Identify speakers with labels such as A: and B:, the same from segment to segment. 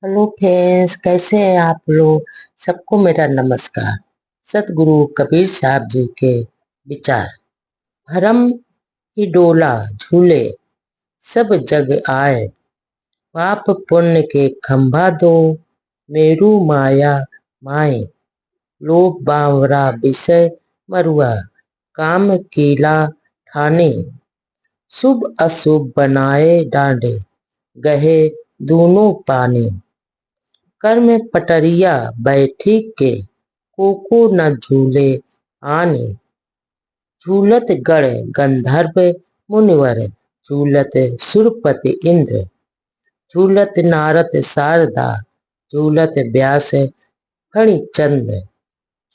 A: Hello friends, कैसे हैं आप लोग। सबको मेरा नमस्कार। सतगुरु कबीर साहब जी के विचार। भरम ही डोला झूले, सब जग आए। पाप पुण्य के खंभा दो, मेरु माया माए। लोभ बावरा विषय मरुआ, काम कीला ठाने। शुभ अशुभ बनाए डांडे, गहे दोनों पानी। कर्म पटरिया बैठी के, कोको न झूले आने। झूलत गण गंधर्व मुनिवर, झूलत सुरपति इंद्र। झूलत नारद शारदा, झूलत व्यास फणिचंद्र।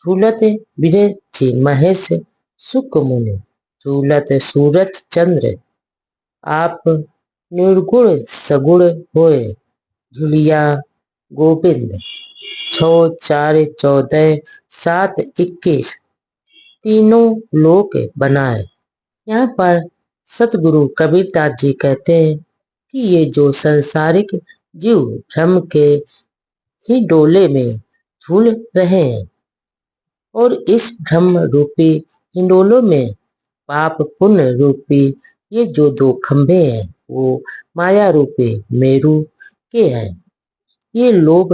A: झूलत विरंची महेश सुक मुनि, झूलत सूरज चंद्र। आप निर्गुण सगुण होए, झूलिया गोविंद। 6 4 14 7 21 तीनों लोक बनाए। यहाँ पर सतगुरु कबीरदास जी कहते हैं कि ये जो संसारिक जीव भ्रम के ही डोले में झूल रहे हैं और इस भ्रम रूपी हिंडोलों में पाप पुण्य रूपी ये जो दो खंभे हैं वो माया रूपी मेरु के हैं। ये लोभ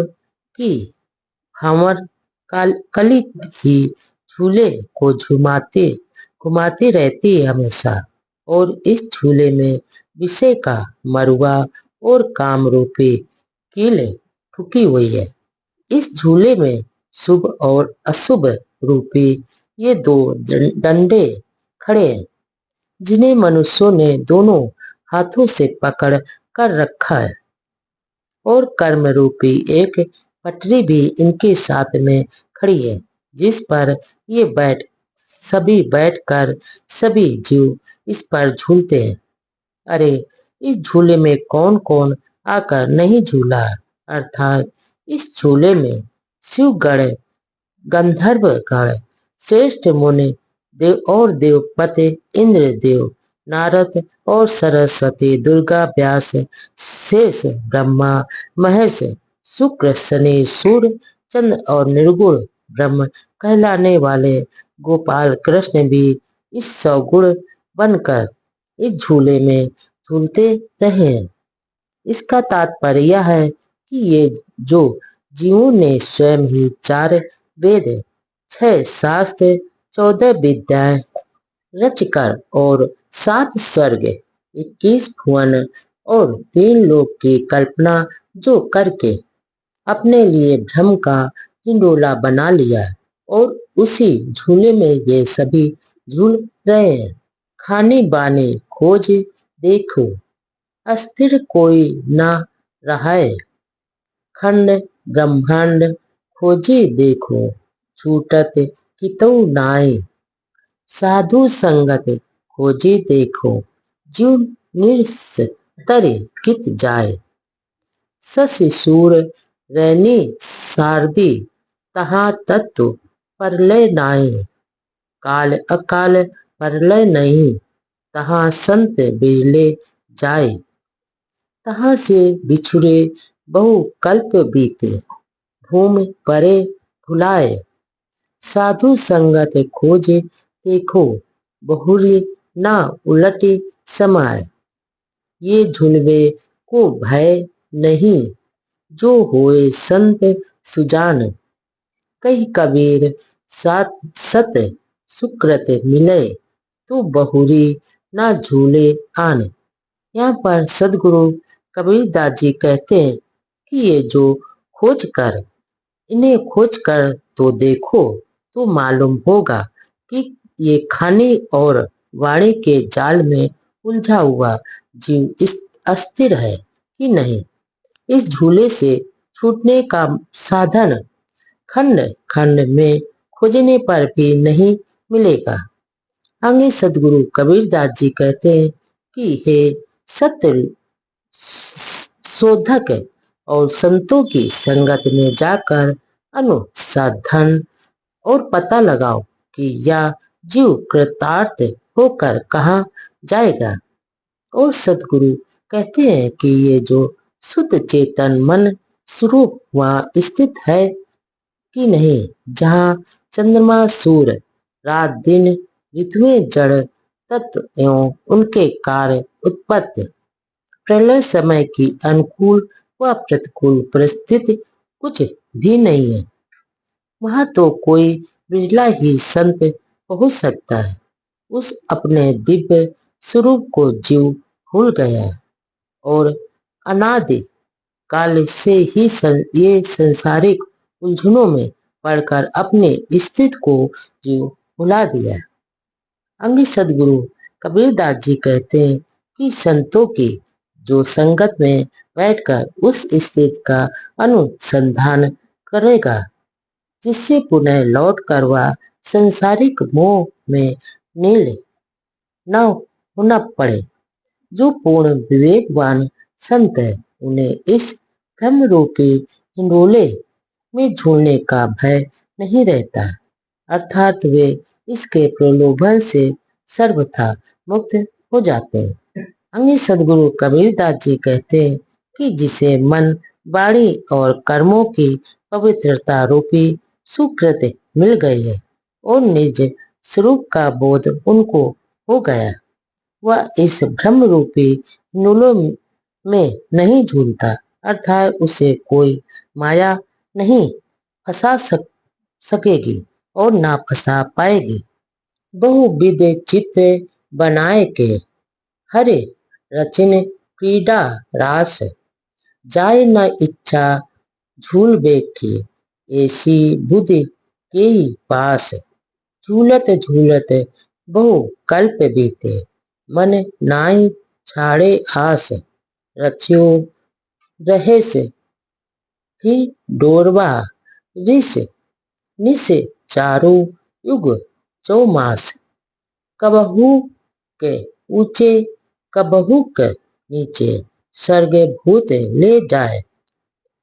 A: की भंवर कली ही झूले को घुमाती रहती है हमेशा, और इस झूले में विषय का मरुआ और काम रूपी कील ठुकी हुई है। इस झूले में शुभ और अशुभ रूपी ये दो डंडे खड़े हैं, जिन्हें मनुष्यों ने दोनों हाथों से पकड़ कर रखा है, और कर्म रूपी एक पटरी भी इनके साथ में खड़ी है, जिस पर ये बैठकर सभी जीव इस पर झूलते हैं। अरे, इस झूले में कौन कौन आकर नहीं झूला, अर्थात इस झूले में शिवगण, गंधर्वगण, श्रेष्ठ मुनि देव और देवपति इंद्र देव, नारद और सरस्वती, दुर्गा, व्यास, शेष, ब्रह्मा, महेश, शुक्र, शनि, सूर्य, चंद्र और निर्गुण ब्रह्म कहलाने वाले गोपाल कृष्ण भी इस सौगुण बनकर इस झूले में झूलते रहे हैं। इसका तात्पर्य यह है कि ये जो जीवों ने स्वयं ही 4 वेद, 6 शास्त्र, 14 विद्याएं रचकर और 7 स्वर्ग, 21 भुवन और 3 लोक की कल्पना जो करके अपने लिए भ्रम का हिंडोला बना लिया, और उसी झूले में ये सभी झूल रहे हैं। खानी बानी खोज देखो, अस्थिर कोई न रहाए। खंड ब्रह्मांड खोजी देखो, छूटत कितौ नाई। साधु संगत खोजी देखो, जीव निस्तरे कित जाए। शशि सूर रैनी शारदी, तहाँ तत्व परलय नाई। काल अकाल परलय नहीं, तहाँ संत बिरले जाए। तहाँ से बिछुड़े बहु कल्प बीते, भूमि परे भुलाए। साधु संगत खोजे देखो, बहुरी ना उलटे समाए। ये झुलवे को भय नहीं, जो होए संत सुजान। कही कबीर सत सुकृत मिले, तो बहुरी ना झूले आन। यहाँ पर सदगुरु कबीरदास जी कहते हैं कि ये जो इन्हें खोज कर तो देखो, तो मालूम होगा कि ये खानी और वाणी के जाल में उलझा हुआ जीव अस्थिर है कि नहीं। इस झूले से छूटने का साधन खंड खंड में खोजने पर भी नहीं मिलेगा। आगे सदगुरु कबीरदास जी कहते हैं कि हे सत्य शोधक, और संतों की संगत में जाकर अनुसंधान और पता लगाओ कि यह जीव कृतार्थ होकर कहाँ जाएगा। और सतगुरु कहते हैं कि ये जो शुद्ध चेतन मन स्वरूप वहाँ स्थित है कि नहीं, जहाँ चंद्रमा, सूर्य, रात दिन, ऋतुएं, जड़ तत्व एवं उनके कार्य, उत्पत्ति, प्रलय समय की अनुकूल व प्रतिकूल परिस्थिति कुछ भी नहीं है। वहां तो कोई बिरला ही संत पहुंच सकता है। उस अपने दिव्य स्वरूप को जीव भूल गया है और अनादि काल से ही ये संसारिक उलझनों में पढ़कर अपने स्थिति को जीव भुला दिया है। अंगी सदगुरु कबीरदास जी कहते हैं कि संतों की जो संगत में बैठकर उस स्थिति का अनुसंधान करेगा, जिससे पुनः लौट कर वह संसारिक मोह में नील न होना पड़े। जो पूर्ण विवेकवान संत है, उन्हें इस ब्रह्म रूपी हिंडोले में झूलने का भय नहीं रहता, अर्थात वे इसके प्रलोभन से सर्वथा मुक्त हो जाते हैं। अंगी सदगुरु कबीरदास जी कहते हैं कि जिसे मन, वाणी और कर्मों की पवित्रता रूपी सुकृत मिल गई है और निज स्वरूप का बोध उनको हो गया, वह इस ब्रह्म रूपी नूलों में नहीं झूलता, अर्थात उसे कोई माया नहीं फंसा सकेगी और ना फंसा पाएगी। बहुविध चित्र बनाए के हरे रचन क्रीड़ा रास, जाय न इच्छा झूल बैठी, ऐसी बुद्धि के ही पास, झूलत झूलत बहु कल्प बीते, मन नाई छाड़े आस, रच्यो रहे से ही डोरवा रिस, निस चारु युग चौमास, कबहू के ऊंचे कबहू के नीचे, स्वर्ग भूत ले जाए,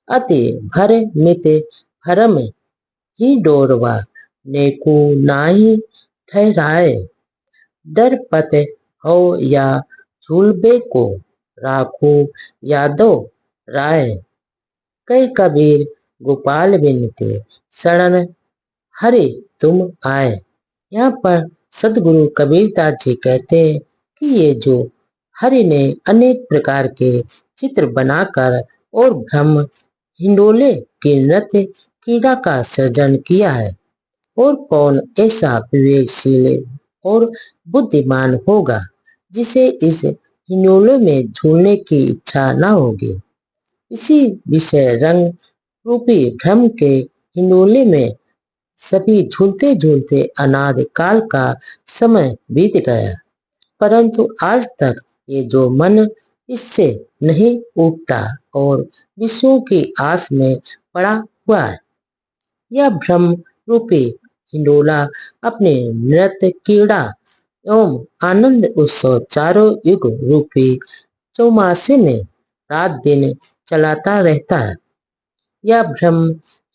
A: अति भर मित भरम ही डोरवा, नेकु नाही ठहराए, डर पत हो या झूलबे को, राखो यादो राय, कई कबीर गोपाल बिनते, शरण हरे तुम आए। यहाँ पर सदगुरु कबीरदास जी कहते हैं कि ये जो हरि ने अनेक प्रकार के चित्र बनाकर और ब्रह्म हिंडोले के नृत्य क्रीड़ा का सृजन किया है, और कौन ऐसा विवेकशील और बुद्धिमान होगा जिसे इस हिंडोले में झूलने की इच्छा न होगी। इसी विषय रंग रूपी भ्रम के हिंडोले में सभी झूलते झूलते अनादि काल का समय बीत गया, परंतु आज तक ये जो मन इससे नहीं उगता और विषयों की आस में पड़ा हुआ है, यह भ्रम रूपी हिंडोला अपने नृत्य क्रीड़ा एवं आनंद उत्सव चारों युग रूपी चौमासे में रात दिन चलाता रहता है। यह भ्रम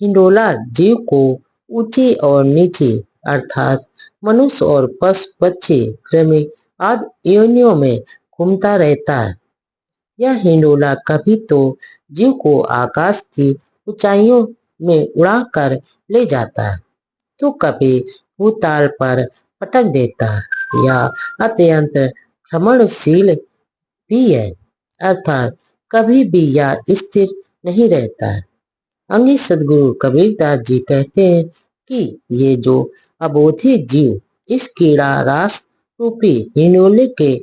A: हिंडोला जीव को ऊंची और नीची अर्थात मनुष्य और पशु पक्षी कृमि आदि योनियों में घूमता रहता है। यह हिंडोला कभी तो जीव को आकाश की ऊंचाइयों में उड़ाकर ले जाता है, तो कभी भूताल पर पटक देता है, या अत्यंत भ्रमणशील भी है, अर्थात कभी भी यह स्थिर नहीं रहता है। अंगी सदगुरु कबीरदास जी कहते हैं कि ये जो अबोधी जीव इस कीड़ा रास रूपी हिंडोले के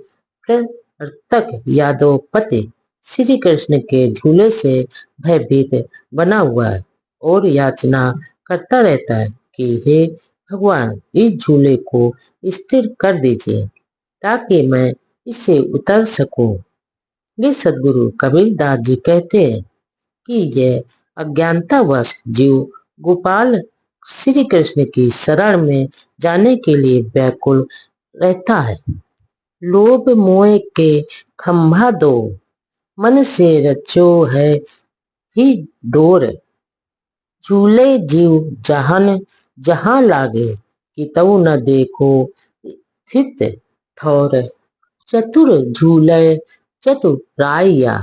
A: प्रवर्तक यादवपति श्री कृष्ण के झूले से भयभीत बना हुआ है और याचना करता रहता है कि हे भगवान, इस झूले को स्थिर कर दीजिए ताकि मैं इससे उतर सकूं। ये सदगुरु कबीरदास जी कहते हैं कि यह अज्ञानतावश जीव गोपाल श्री कृष्ण की शरण में जाने के लिए व्याकुल रहता है। लोभ मोह के खंभा दो, मन से रचो है ही डोर, झूले जीव जहान जहां लागे, कि तऊ न देखो स्थित ठौर, चतुर झूले चतुराइया,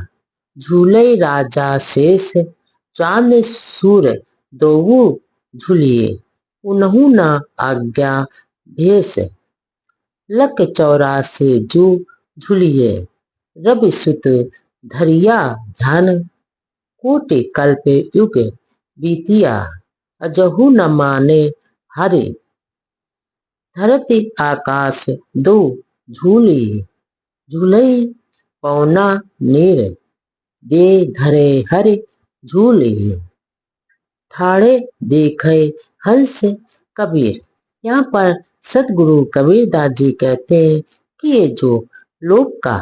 A: झूले राजा शेष चांद सूर दोऊ झूलिए, उन्हु न आज्ञा भेष, लक 84 जू झूलिए, रवि सुत धरिया ध्यान, कोटि कल्प युग बीतिया, अजहु न माने हरि, धरती आकाश दो झूलिए, झूलई पौना नीर, दे धरे हरि झूलिए, ठाड़े देखे हंस कबीर। यहाँ पर सतगुरु कबीरदास जी कहते हैं कि ये जो लोक का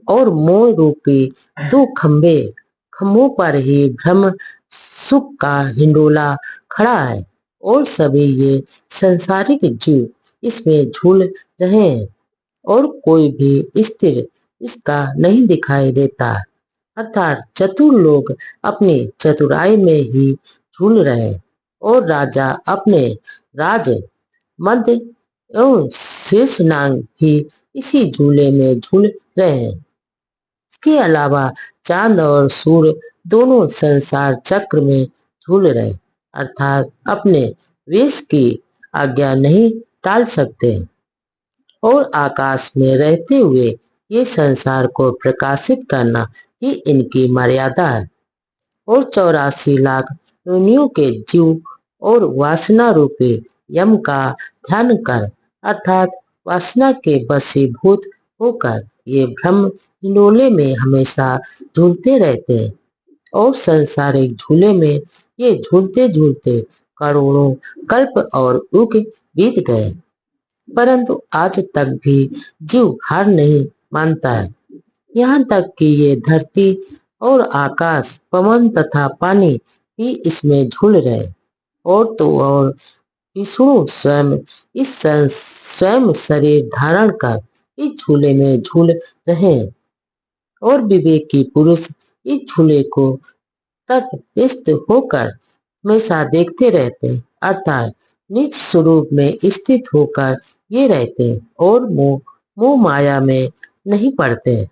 A: और मोह रूपी दो खम्भों पर ही भ्रम सुख का हिंडोला खड़ा है और सभी ये संसारिक जीव इसमें झूल रहे हैं और कोई भी स्थिर इसका नहीं दिखाई देता, अर्थात चतुर लोग अपनी चतुराई में ही झूल रहे और राजा अपने राज मध्य एवं शेषनाग भी इसी झूले में झूल रहे हैं। इसके अलावा चांद और सूर्य दोनों संसार चक्र में झूल रहे, अर्थात अपने वेश की आज्ञा नहीं टाल सकते और आकाश में रहते हुए ये संसार को प्रकाशित करना ही इनकी मर्यादा है और 84 लाख योनियों के जीव और वासना रूपी यम का ध्यान कर, अर्थात वासना के वशीभूत होकर ये भ्रम हिंडोले में हमेशा झूलते रहते हैं और संसारिक झूले में ये झूलते झूलते करोड़ों कल्प और युग बीत गए, परंतु आज तक भी जीव हार नहीं मानता है। यहाँ तक कि ये धरती और आकाश, पवन तथा पानी भी इसमें झूल रहे और तो और विष्णु स्वयं स्वयं शरीर धारण कर इस झूले में झूल रहे हैं और विवेकी पुरुष इस झूले को तटस्थ होकर हमेशा देखते रहते हैं, अर्थात निज स्वरूप में स्थित होकर ये रहते हैं और मोह माया में नहीं पड़ते हैं।